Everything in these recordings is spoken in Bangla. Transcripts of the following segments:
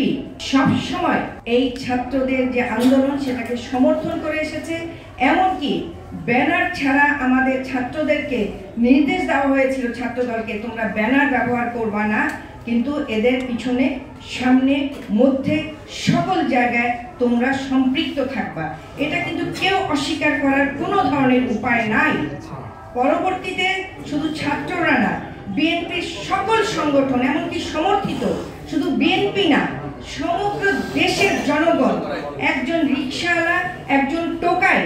বিএনপি সবসময় এই ছাত্রদের যে আন্দোলন সেটাকে সমর্থন করে এসেছে। এমনকি ব্যানার ছাড়া আমাদের ছাত্রদেরকে নির্দেশ দেওয়া হয়েছিল ছাত্রদলকে, তোমরা ব্যানার ব্যবহার করবা না, কিন্তু এদের পিছনে সামনে মধ্যে সকল জায়গায় তোমরা সম্পৃক্ত থাকবা। এটা কিন্তু কেউ অস্বীকার করার কোনো ধরনের উপায় নাই। পরবর্তীতে শুধু ছাত্ররা না, বিএনপির সকল সংগঠন, এমনকি সমর্থিত শুধু বিএনপি না, সমগ্র দেশের জনগণ, একজন রিকশাওয়ালা, একজন টোকাই,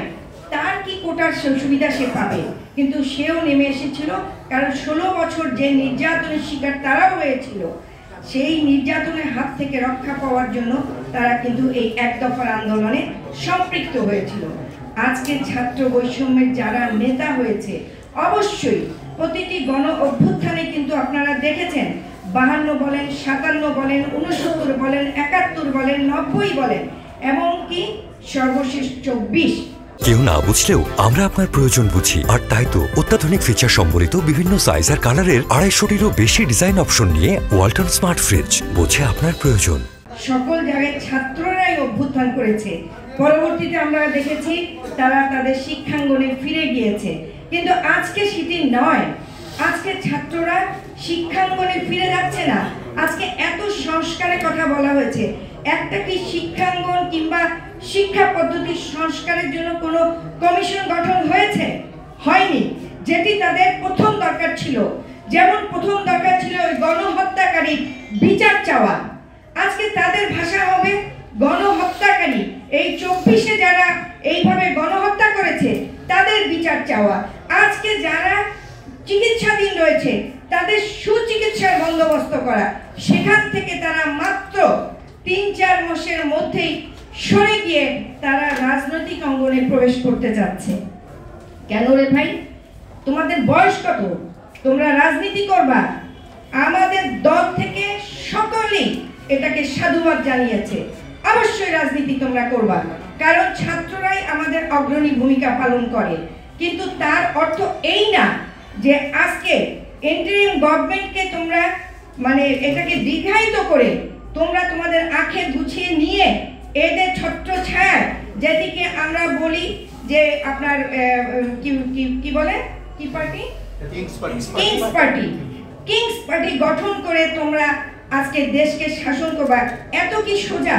তার কি কোটার সুবিধা সে পাবে, কিন্তু সেও নেমে এসেছিল। কারণ 16 বছর যে নির্যাতনের শিকার তারাও হয়েছিল, সেই নির্যাতনের হাত থেকে রক্ষা পাওয়ার জন্য তারা কিন্তু এই এক দফার আন্দোলনে সম্পৃক্ত হয়েছিল। আজকে ছাত্র বৈষম্যের যারা নেতা হয়েছে, অবশ্যই প্রতিটি গণ অভ্যুত্থানে কিন্তু আপনারা দেখেছেন 52 বলেন, 57 বলেন, 69 বলেন, 71 বলেন, 90 বলেন, এমনকি সর্বশেষ 24। কেউ না বুঝলেও আমরা আপনার প্রয়োজন বুঝি, আর তাই তো অত্যাধুনিক ফিচার সম্বলিত বিভিন্ন সাইজ আর কালারের 250-টিরও বেশি ডিজাইন অপশন নিয়ে ওয়ালটন স্মার্ট ফ্রিজ বোঝে আপনার প্রয়োজন। সকল জায়গায় ছাত্ররাই অভ্যুত্থান করেছে, পরবর্তীতে আমরা দেখেছি তারা তাদের শিক্ষাঙ্গনে ফিরে গিয়েছে, কিন্তু আজকে সেটি নয়। আজকে ছাত্ররা শিক্ষাঙ্গনে ফিরে যাচ্ছে না। আজকে এত সংস্কারের কথা বলা হয়েছে, একটা কি শিক্ষাঙ্গন কিংবা শিক্ষা পদ্ধতির সংস্কারের জন্য কোনো কমিশন গঠন হয়েছে? হয়নি। যেটি তাদের প্রথম দরকার ছিল, যেমন প্রথম দরকার ছিল ওই গণহত্যাকারী বিচার চাওয়া, আজকে তাদের ভাষা হবে গণহত্যাকারী। এই 24-এ যারা এইভাবে গণহত্যা করেছে তাদের বিচার চাওয়া। আজকে যারা চিকিৎসাধীন রয়েছে তাদের সুচিকিৎসার বন্দোবস্ত করা। সেখান থেকে তারা মাত্র 3-4 মাসের মধ্যেই সরে গিয়ে তারা রাজনৈতিক অঙ্গনে প্রবেশ করতে যাচ্ছে। কেন রে ভাই, তোমাদের বয়স কত? তোমরা রাজনীতি করবা? আমাদের দল থেকে সকলেই এটাকে সাধুবাদ জানিয়েছে। অবশ্যই রাজনীতি তোমরা করবা, কারণ ছাত্ররাই আমাদের অগ্রণী ভূমিকা পালন করে। কিন্তু তার অর্থ এই না যে আজকে ইন্টারিম গভর্নমেন্টকে তোমরা এটাকে দীর্ঘায়িত করে তোমরা তোমাদের আঁখে গুছিয়ে নিয়ে এদের ছত্র ছায়া, যেদিকে আমরা বলি যে আপনার কি বলে, কি পার্টি, কিংস পার্টি গঠন করে তোমরা আজকে দেশকে শাসন করবা। এত কি সোজা?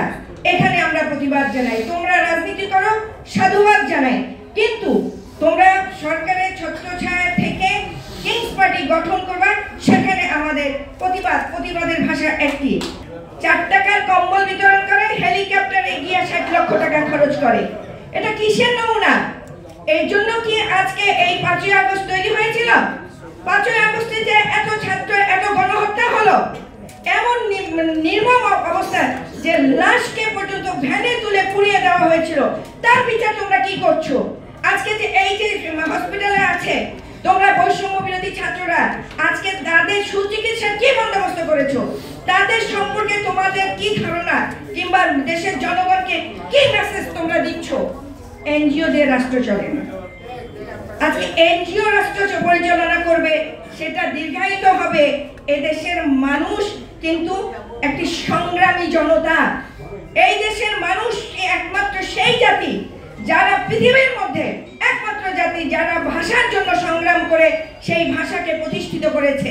এখানে আমরা প্রতিবাদ জানাই, তোমরা রাজনীতি করো, সাধুবাদ জানাই, কিন্তু তোমরা সরকারের ছত্রছায়া থেকে কিংস পার্টি গঠন করবা, সেখানে আমাদের প্রতিবাদের ভাষা একটি। 4 টাকার কম্বল বিতরণ করে, হেলিকপ্টারে গিয়ে 60 লক্ষ টাকা খরচ করে। এটা কিসের নমুনা? এই জন্য কি আজকে এই 5ই আগস্ট তৈরি হয়েছিল? 5ই আগস্টে যে এত ছাত্র, এত গণহত্যা হলো, এমন নির্মম অবস্থা যে লাশকে পর্যন্ত ভ্যানে তুলে পুড়িয়ে দেওয়া হয়েছিল, তার বিচার তোমরা কি করছো? আজকে যে এই যে হসপিটালে আছে তোমরা বৈষম্য বিরোধী ছাত্ররা, আজকে তাদের সুচিকিৎসার কি বন্দোবস্ত করেছো? তাদের সম্পর্কে তোমাদের কি ধারণা, কিংবা দেশের জনগণকে কি মেসেজ তোমরা দিচ্ছ? এনজিও দিয়ে রাষ্ট্র চলে না। আজকে এনজিও রাষ্ট্র পরিচালনা করবে, সেটা দীর্ঘায়িত হবে। এদেশের মানুষ কিন্তু একটি সংগ্রামী জনতা। এই দেশের মানুষ একমাত্র সেই জাতি যারা পৃথিবীর মধ্যে একমাত্র জাতি যারা ভাষার জন্য সংগ্রাম করে সেই ভাষাকে প্রতিষ্ঠিত করেছে।